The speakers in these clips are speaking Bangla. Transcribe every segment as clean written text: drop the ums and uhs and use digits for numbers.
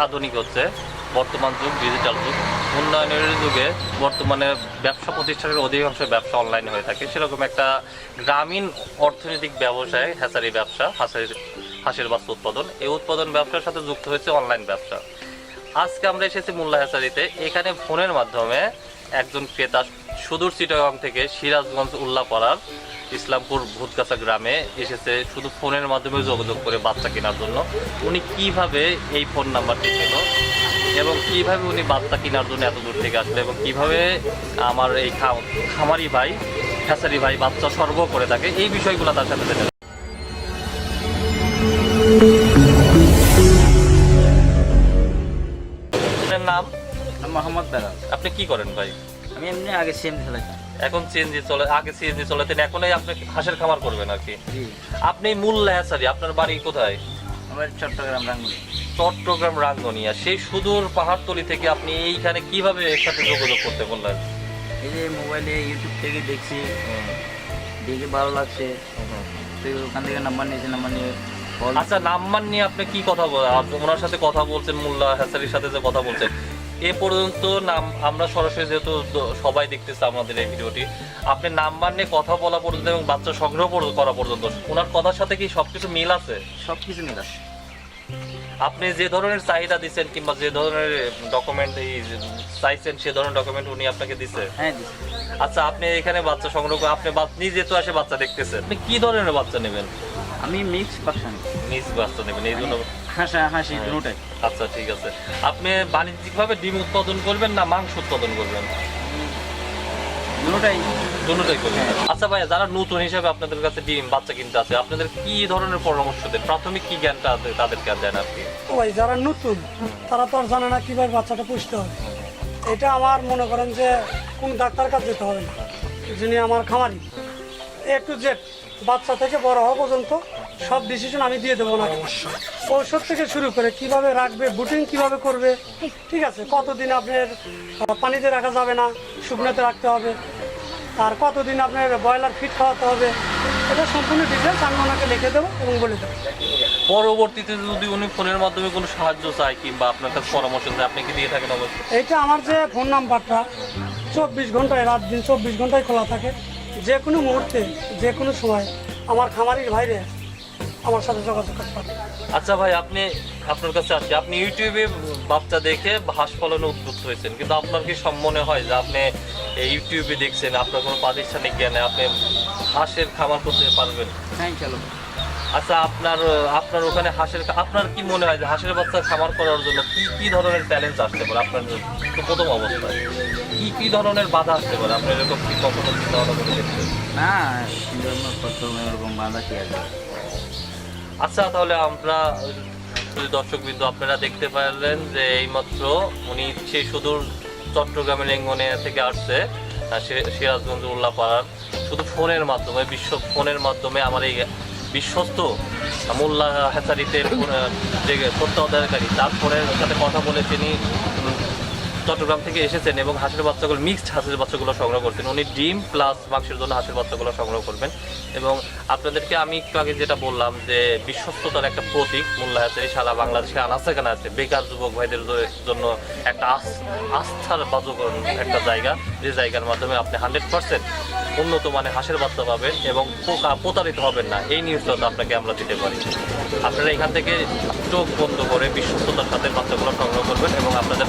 আধুনিক হচ্ছে বর্তমান যুগ, ডিজিটাল যুগ, উন্নয়নের যুগে বর্তমানে ব্যবসা প্রতিষ্ঠানের অধিকাংশ ব্যবসা অনলাইনে হয়ে থাকে। সেরকম একটা গ্রামীণ অর্থনৈতিক ব্যবসায় হ্যাচারি ব্যবসা, হাঁসের বাচ্চা উৎপাদন, এই উৎপাদন ব্যবসার সাথে যুক্ত হয়েছে অনলাইন ব্যবসা। আজকে আমরা এসেছি মোল্লা হ্যাচারিতে। এখানে ফোনের মাধ্যমে একজন ক্রেতা সুদূর চিটাগাং থেকে সিরাজগঞ্জ উল্লাপাড়ার ইসলামপুর ভূতগাছা গ্রামে এসেছে শুধু ফোনের মাধ্যমে যোগাযোগ করে বাচ্চা কেনার জন্য। উনি কিভাবে এই ফোন নাম্বারটি পেল এবং কিভাবে উনি বাচ্চা কেনার জন্য এত দূর থেকে আসলো এবং কিভাবে আমার এই খামারি ভাই, হ্যাচারি ভাই বাচ্চা সরবরাহ করে থাকে, এই বিষয়গুলো তার সাথে জেনে। নাম মোহাম্মদ বেলাল। আপনি কি করেন ভাই? আমি এমনি আগে সিএনজি চালাতাম, এখন সিএনজি চলে, আগে সিএনজি চলাতেন, এখনই আপনি হাঁসের খামার করবেন আর কি। আপনি মোল্লা হ্যাচারি, আপনার বাড়ি কোথায়? আমার চট্টগ্রাম রাঙ্গুনি। চট্টগ্রাম রাঙ্গুনিয়া। সেই সুদূর পাহাড়তলি থেকে আপনি এইখানে কিভাবে এর সাথে যোগাযোগ করতে বললেন? এই যে মোবাইলে ইউটিউব থেকে দেখছি, দেখে ভালো লাগছে, তো ওখান থেকে নাম্বার নিয়েছি, নাম্বার নিয়ে আচ্ছা, নাম্বার নিয়ে আপনি কি কথা ওনার সাথে কথা বলছেন, মোল্লা হ্যাচারির সাথে যে কথা বলছেন এ পর্যন্ত নাম আমরা সরাসরি যেহেতু সবাই দেখতেছে আমাদের এই ভিডিওটি, আপনি নাম্বার নিয়ে কথা বলা পর্যন্ত এবং বাচ্চা সংগ্রহ করা পর্যন্ত ওনার কথার সাথে কি সবকিছু মিল আছে? সব কিছু মিল আছে। আপনি যে ধরনের চাহিদা দিচ্ছেন কিংবা যে ধরনের ডকুমেন্ট চাইছেন সে ধরনের ডকুমেন্ট উনি আপনাকে দিছে? হ্যাঁ দিচ্ছি। আচ্ছা, আপনি এখানে বাচ্চা সংগ্রহ করে আপনি নিজে তো এসে বাচ্চা দেখতেছেন, আপনি কি ধরনের বাচ্চা নেবেন? আমি মিক্স বাচ্চা নিই। মিক্স বাচ্চা নেবেন, এই জন্য হাসি দুটোটাই। আচ্ছা ঠিক আছে। আপনি বাণিজ্যিকভাবে ডিম উৎপাদন করবেন না মাংস উৎপাদন করবেন? দুটোটাই করবেন। আচ্ছা ভাই, যারা নতুন হিসাবে আপনাদের কাছে ডিম বাচ্চা কিনতে আছে, আপনাদের কি ধরনের পরামর্শ দেন? প্রাথমিক কি জ্ঞানটা তাদেরকে দেন আপনি? ওই যারা নতুন তারা তো আর জানে না কিভাবে বাচ্চাটা পুষতে হবে। এটা আমার মনে করেন যে কোন ডাক্তার কাছে যেতে হবে না, যিনি আমার খামারি, এ টু জেড বাচ্চা থেকে বড় হওয়া পর্যন্ত সব ডিসিশন আমি দিয়ে দেবো না। ঔষধ থেকে শুরু করে কিভাবে রাখবে, বুটিং কিভাবে করবে, ঠিক আছে, কতদিন আপনার পানিতে রাখা যাবে না, শুকনোতে রাখতে হবে, আর কতদিন আপনার ব্রয়লার ফিট খাওয়াতে হবে, এটা সম্পূর্ণ ডিটেলস আমি ওনাকে লিখে দেবো এবং বলে দেবো। পরবর্তীতে যদি উনি ফোনের মাধ্যমে কোনো সাহায্য চায় কিংবা আপনার কাছে পরামর্শ চায়, আপনি কি দিয়ে থাকেন? অবশ্যই। এইটা আমার যে ফোন নাম্বারটা 24 ঘন্টায়, রাত দিন 24 ঘন্টায় খোলা থাকে। যে কোনো মুহূর্তে, যে কোনো সময় আমার খামারির ভাইরে আমার সাথে যোগাযোগ করতে পারে। আচ্ছা ভাই, আপনার কাছে আসছি, আপনি ইউটিউবে বাচ্চা দেখে হাঁস পালনে উদ্বুদ্ধ হয়েছেন, কিন্তু আপনার কি মনে হয় যে আপনি ইউটিউবে দেখছেন, আপনার কোনো প্রাতিষ্ঠানিক জ্ঞানে আপনি হাঁসের খামার করতে পারবেন? হ্যাঁ চলো। আচ্ছা, আপনার ওখানে আপনার কি মনে হয় যে হাঁসের বাচ্চা খামার করার জন্য কি ধরনের চ্যালেঞ্জ আসতে পারে আপনার তো প্রথম অবস্থায়? কি ধরনের বাধা আসতে পারে? আপনি এরকম কি কখনো চিন্তা ভাবনা করে দেখছেন? না, প্রথম এরকম বাধা কি আছে? আচ্ছা, তাহলে আমরা দর্শকবৃন্দ আপনারা দেখতে পারলেন যে এইমাত্র উনি সেই সুদূর চট্টগ্রামের রেঙ্গনে থেকে আসছে সিরাজগঞ্জ উল্লাপাড়ার, শুধু ফোনের মাধ্যমে আমার এই বিশ্বস্ত মোল্লা হ্যাচারিতে যে তত্ত্বাবধায়কারী তার ফোনের সাথে কথা বলে তিনি চট্টগ্রাম থেকে এসেছেন এবং হাঁসের বাচ্চাগুলো, মিক্সড হাঁসের বাচ্চাগুলো সংগ্রহ করছেন। উনি ডিম প্লাস মাংসের জন্য হাঁসের বাচ্চাগুলো সংগ্রহ করবেন এবং আপনাদেরকে আমি একটু আগে যেটা বললাম যে বিশ্বস্ততার একটা প্রতীক মোল্লা হ্যাচারি সারা বাংলাদেশে আনাচেকানা আছে। বেকার যুবক ভাইদের জন্য একটা আস্থার বাজক একটা জায়গা, যে জায়গার মাধ্যমে আপনি 100% উন্নত মানের হাঁসের বাচ্চা পাবেন এবং প্রতারিত হবেন না, এই নিউজটা আপনাকে আমরা দিতে পারি। আপনারা এখান থেকে চোখ বন্ধ করে বিশ্বস্ততার সাথে বাচ্চাগুলো সংগ্রহ করবেন এবং আপনাদের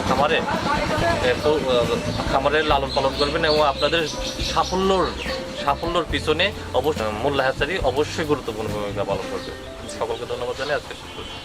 খামারের লালন পালন করবেন এবং আপনাদের সাফল্যর পিছনে অবশ্যই মোল্লা হ্যাচারি অবশ্যই গুরুত্বপূর্ণ ভূমিকা পালন করবে। সকলকে ধন্যবাদ জানাই আজকে শেষ করছি।